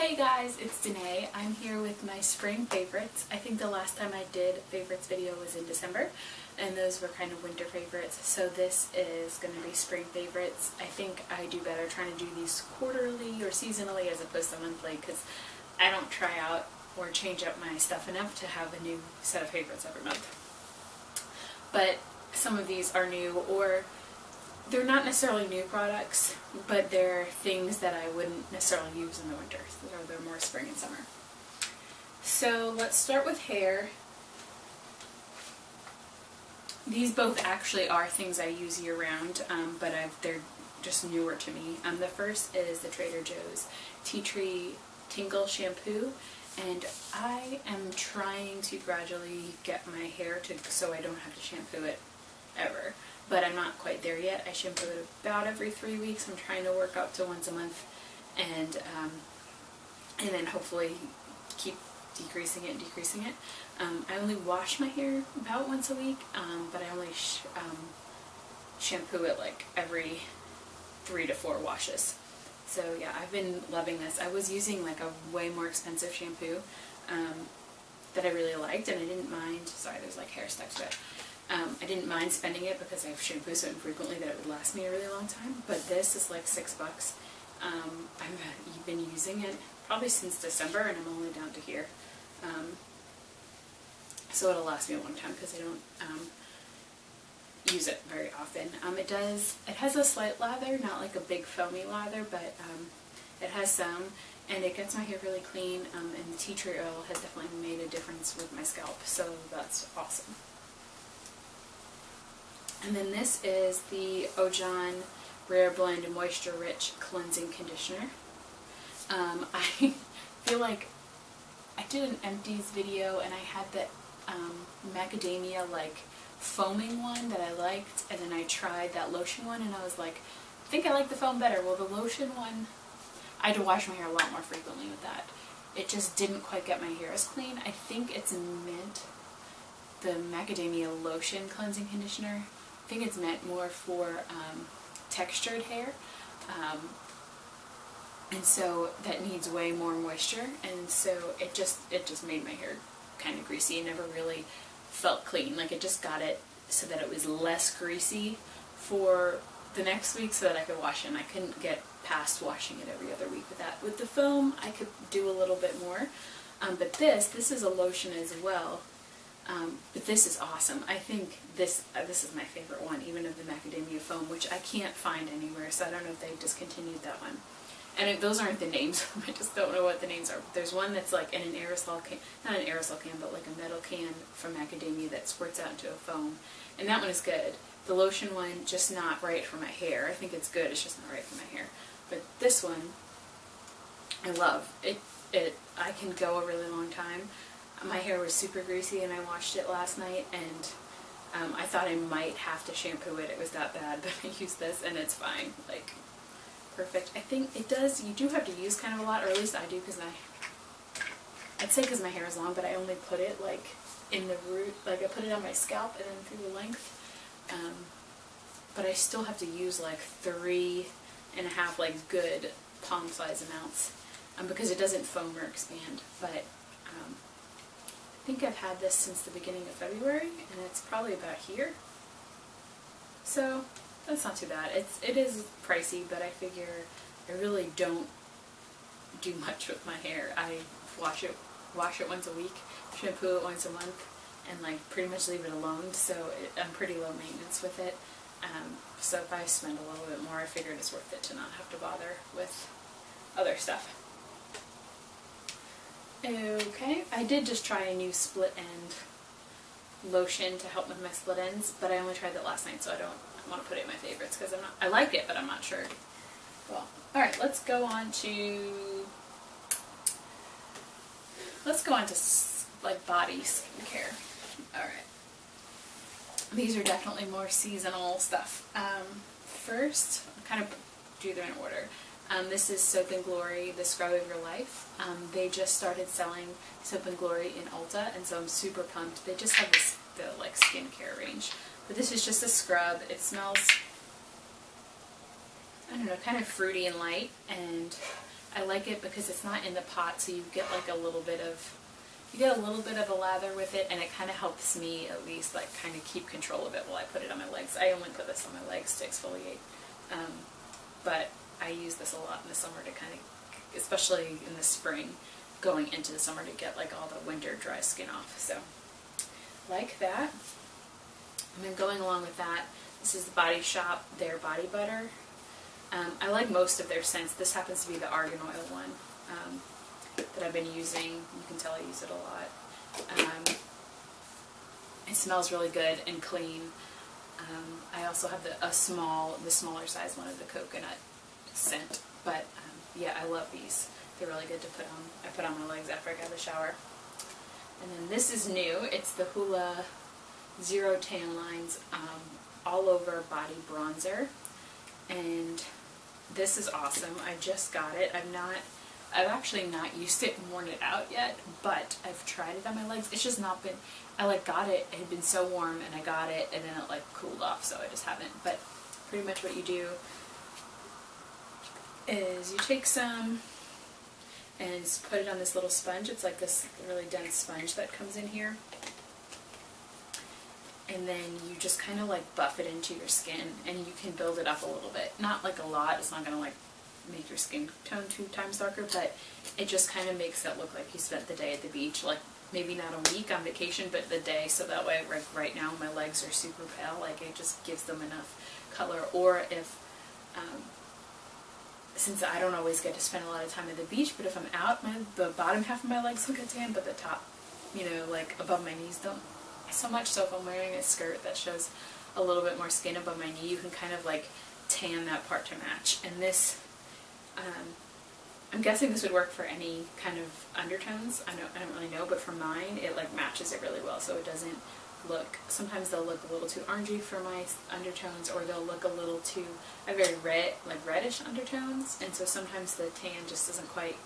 Hey guys, it's Danae. I'm here with my spring favorites. I think the last time I did favorites video was in December, and those were kind of winter favorites. So this is going to be spring favorites. I think I do better trying to do these quarterly or seasonally as opposed to monthly, because I don't try out or change up my stuff enough to have a new set of favorites every month. But some of these are new, or they're not necessarily new products, but they're things that I wouldn't necessarily use in the winter. So they're more spring and summer. So let's start with hair. These both actually are things I use year round, but they're just newer to me. The first is the Trader Joe's Tea Tree Tingle Shampoo, and I am trying to gradually get my hair so I don't have to shampoo it ever. But I'm not quite there yet. I shampoo it about every 3 weeks. I'm trying to work up to once a month, and then hopefully keep decreasing it. I only wash my hair about once a week, but I only shampoo it like every 3 to 4 washes. So yeah, I've been loving this. I was using like a way more expensive shampoo that I really liked, and I didn't mind. Sorry, there's like hair stuck to it. I didn't mind spending it because I've shampooed so infrequently that it would last me a really long time. But this is like $6. I've been using it probably since December, and I'm only down to here. So it'll last me a long time because I don't use it very often. It has a slight lather, not like a big foamy lather, but it has some, and it gets my hair really clean, and the tea tree oil has definitely made a difference with my scalp, so that's awesome. And then this is the Ojon Rare Blend Moisture Rich Cleansing Conditioner. I feel like I did an empties video, and I had the macadamia like foaming one that I liked, and then I tried that lotion one, and I was like, I think I like the foam better. Well, the lotion one, I had to wash my hair a lot more frequently with that. It just didn't quite get my hair as clean. I think it's meant, the macadamia lotion cleansing conditioner, I think it's meant more for textured hair, and so that needs way more moisture, and so it just made my hair kind of greasy. It never really felt clean. Like, it just got it so that it was less greasy for the next week so that I could wash it, and I couldn't get past washing it every other week with that. With the foam, I could do a little bit more, but this is a lotion as well. But this is awesome. I think this is my favorite one, even of the macadamia foam, which I can't find anywhere, so I don't know if they discontinued that one. And those aren't the names. I just don't know what the names are. There's one that's like in an aerosol can, not an aerosol can, but like a metal can from macadamia that squirts out into a foam, and that one is good. The lotion one, just not right for my hair. I think it's good, it's just not right for my hair. But this one, I love. I can go a really long time. My hair was super greasy, and I washed it last night, and I thought I might have to shampoo it. It was that bad, but I used this, and it's fine. Like, perfect. I think it does, you do have to use kind of a lot, or at least I do, because I'd say because my hair is long, but I only put it like in the root, like I put it on my scalp and then through the length, but I still have to use like 3.5 like good palm size amounts, because it doesn't foam or expand. But I think I've had this since the beginning of February, and it's probably about here, so that's not too bad. It is pricey, but I figure I really don't do much with my hair. I wash it once a week, shampoo it once a month, and like pretty much leave it alone, so I'm pretty low maintenance with it. So if I spend a little bit more, I figured it's worth it to not have to bother with other stuff. Okay, I did just try a new split end lotion to help with my split ends, but I only tried that last night, so I don't want to put it in my favorites because I like it, but I'm not sure. Well, alright, let's go on to like body skincare. Alright. These are definitely more seasonal stuff. First, I'll kind of do them in order. This is Soap & Glory, the Scrub of Your Life. They just started selling Soap & Glory in Ulta, and so I'm super pumped. They just have the like skincare range. But this is just a scrub. It smells, I don't know, kind of fruity and light, and I like it because it's not in the pot, so you get like a little bit of a lather with it, and it kind of helps me at least like kind of keep control of it while I put it on my legs. I only put this on my legs to exfoliate, but I use this a lot in the summer to kind of, especially in the spring, going into the summer, to get like all the winter dry skin off. So like that. And then going along with that, this is the Body Shop, their body butter. I like most of their scents. This happens to be the Argan Oil one that I've been using. You can tell I use it a lot. It smells really good and clean. I also have the smaller size one of the coconut scent. But yeah, I love these. They're really good to put on. I put on my legs after I get out of the shower. And then this is new. It's the Hoola Zero Tan Lines All Over Body Bronzer. And this is awesome. I just got it. I've actually not used it and worn it out yet, but I've tried it on my legs. It's just not been, I like got it, it had been so warm, and I got it, and then it like cooled off, so I just haven't. But pretty much what you do is you take some and just put it on this little sponge. It's like this really dense sponge that comes in here. And then you just kind of like buff it into your skin, and you can build it up a little bit. Not like a lot, it's not going to like make your skin tone 2 times darker, but it just kind of makes it look like you spent the day at the beach. Like maybe not a week on vacation, but the day, so that way right now my legs are super pale, like it just gives them enough color. Or if, since I don't always get to spend a lot of time at the beach, but if I'm out, the bottom half of my legs will get tan, but the top, you know, like above my knees don't so much. So if I'm wearing a skirt that shows a little bit more skin above my knee, you can kind of like tan that part to match. And this, I'm guessing this would work for any kind of undertones. I don't really know, but for mine, it like matches it really well, so it doesn't look, sometimes they'll look a little too orangey for my undertones, or they'll look a little too, I have very red, like reddish undertones, and so sometimes the tan just doesn't quite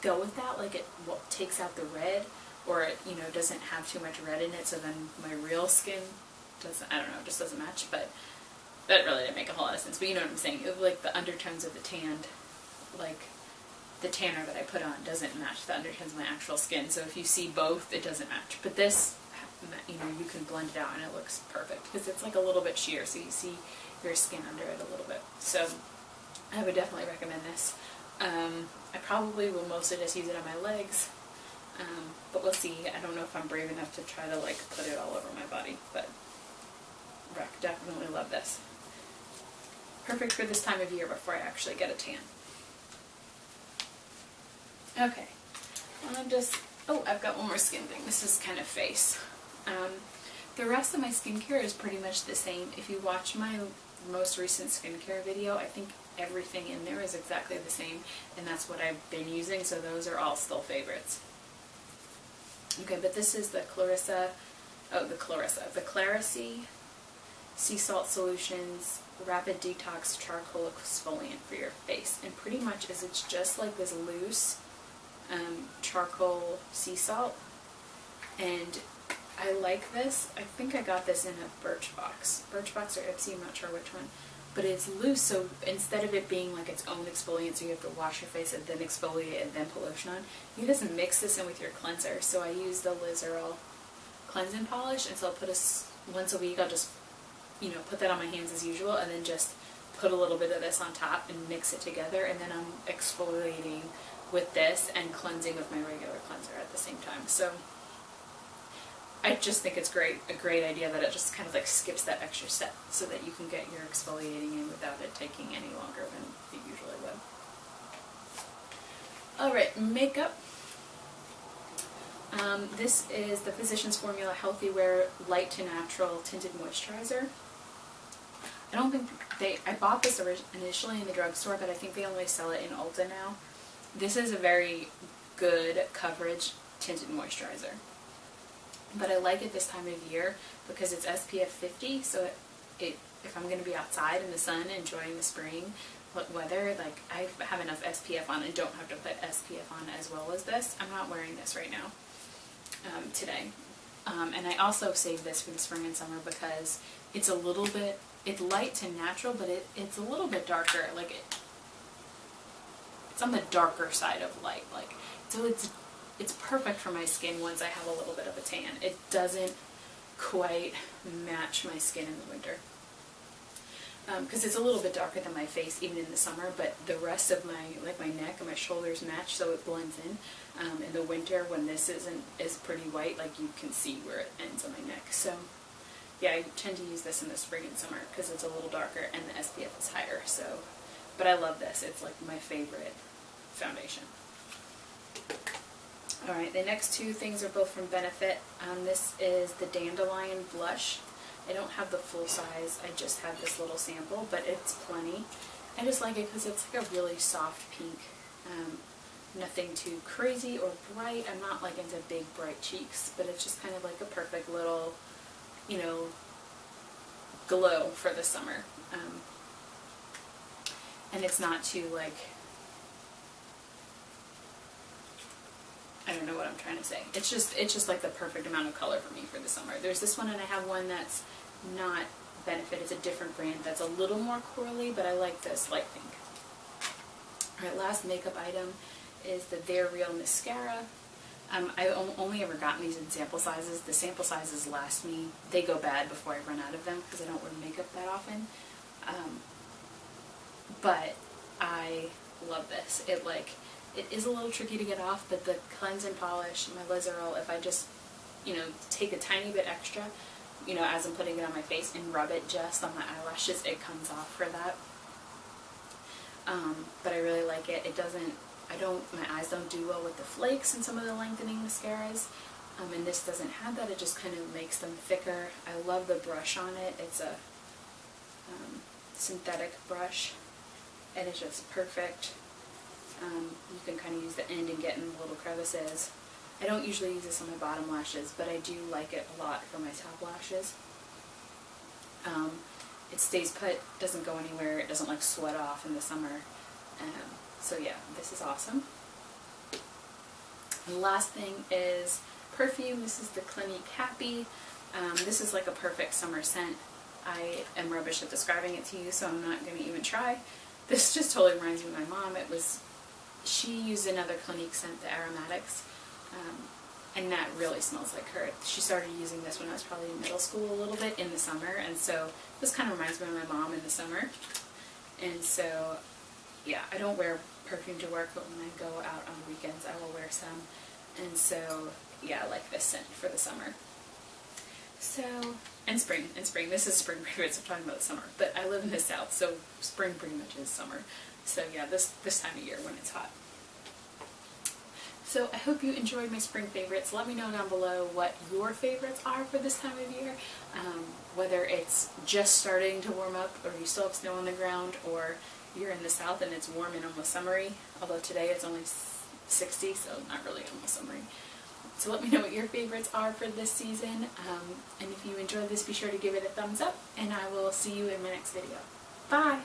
go with that, like it takes out the red, or it, you know, doesn't have too much red in it, so then my real skin doesn't, I don't know, just doesn't match. But that really didn't make a whole lot of sense, but you know what I'm saying. It, like the undertones of the tanned, like the tanner that I put on doesn't match the undertones of my actual skin, so if you see both, it doesn't match. But this, you know, you can blend it out and it looks perfect, because it's like a little bit sheer, so you see your skin under it a little bit. So I would definitely recommend this. I probably will mostly just use it on my legs, but we'll see. I don't know if I'm brave enough to try to like put it all over my body, but definitely love this. Perfect for this time of year before I actually get a tan. Okay, I've got one more skin thing. This is kind of face. The rest of my skincare is pretty much the same. If you watch my most recent skincare video, I think everything in there is exactly the same, and that's what I've been using, so those are all still favorites. Okay, but this is the Clarisy Sea Salt Solutions Rapid Detox Charcoal Exfoliant for your face, and pretty much it's just like this loose charcoal sea salt, and I like this. I think I got this in a Birchbox or Ipsy, I'm not sure which one, but it's loose, so instead of it being like its own exfoliant, so you have to wash your face and then exfoliate and then put lotion on, you just mix this in with your cleanser. So I use the Lizaroll cleansing polish, and so I'll put once a week, I'll just, you know, put that on my hands as usual, and then just put a little bit of this on top and mix it together, and then I'm exfoliating with this and cleansing with my regular cleanser at the same time. So I just think it's a great idea that it just kind of like skips that extra step, so that you can get your exfoliating in without it taking any longer than it usually would. Alright, makeup. This is the Physicians Formula Healthy Wear Light to Natural Tinted Moisturizer. I don't think I bought this initially in the drugstore, but I think they only sell it in Ulta now. This is a very good coverage tinted moisturizer, but I like it this time of year because it's SPF 50, so if I'm going to be outside in the sun enjoying the spring weather, like I have enough SPF on and don't have to put SPF on as well as this. I'm not wearing this right now today, and I also saved this for the spring and summer because it's light to natural, but it's a little bit darker. Like it's on the darker side of light. Like, so it's perfect for my skin once I have a little bit of a tan. It doesn't quite match my skin in the winter. Because it's a little bit darker than my face even in the summer, but the rest of my, like my neck and my shoulders match, so it blends in. In the winter, when this is pretty white, like you can see where it ends on my neck. So yeah, I tend to use this in the spring and summer because it's a little darker and the SPF is higher. So, but I love this. It's like my favorite foundation. Alright, the next two things are both from Benefit. This is the Dandelion Blush. I don't have the full size, I just have this little sample, but it's plenty. I just like it because it's like a really soft pink. Nothing too crazy or bright. I'm not like into big bright cheeks, but it's just kind of like a perfect little, you know, glow for the summer. And it's not too like, I don't know what I'm trying to say. It's just like the perfect amount of color for me for the summer. There's this one, and I have one that's not Benefit. It's a different brand that's a little more corally, but I like this light pink. Alright, last makeup item is the They're Real mascara. I only ever gotten these in sample sizes. The sample sizes last me. They go bad before I run out of them because I don't wear makeup that often. But I love this. It is a little tricky to get off, but the cleanse and polish, my Lizaroll, if I just, you know, take a tiny bit extra, you know, as I'm putting it on my face and rub it just on my eyelashes, it comes off for that. But I really like it. It doesn't, my eyes don't do well with the flakes in some of the lengthening mascaras. And this doesn't have that. It just kind of makes them thicker. I love the brush on it. It's a synthetic brush, and it's just perfect. You can kind of use the end and get in the little crevices. I don't usually use this on my bottom lashes, but I do like it a lot for my top lashes. It stays put, doesn't go anywhere, it doesn't like sweat off in the summer. So yeah, this is awesome. The last thing is perfume. This is the Clinique Happy. This is like a perfect summer scent. I am rubbish at describing it to you, so I'm not going to even try. This just totally reminds me of my mom. She used another Clinique scent, the Aromatics, and that really smells like her. She started using this when I was probably in middle school a little bit in the summer, and so this kind of reminds me of my mom in the summer. And so, yeah, I don't wear perfume to work, but when I go out on the weekends, I will wear some. And so, yeah, I like this scent for the summer. So, and spring. This is spring favorites. I'm talking about summer, but I live in the South, so spring pretty much is summer. So yeah, this time of year when it's hot. So I hope you enjoyed my spring favorites. Let me know down below what your favorites are for this time of year. Whether it's just starting to warm up, or you still have snow on the ground, or you're in the South and it's warm and almost summery. Although today it's only 60, so not really almost summery. So let me know what your favorites are for this season. And if you enjoyed this, be sure to give it a thumbs up, and I will see you in my next video. Bye!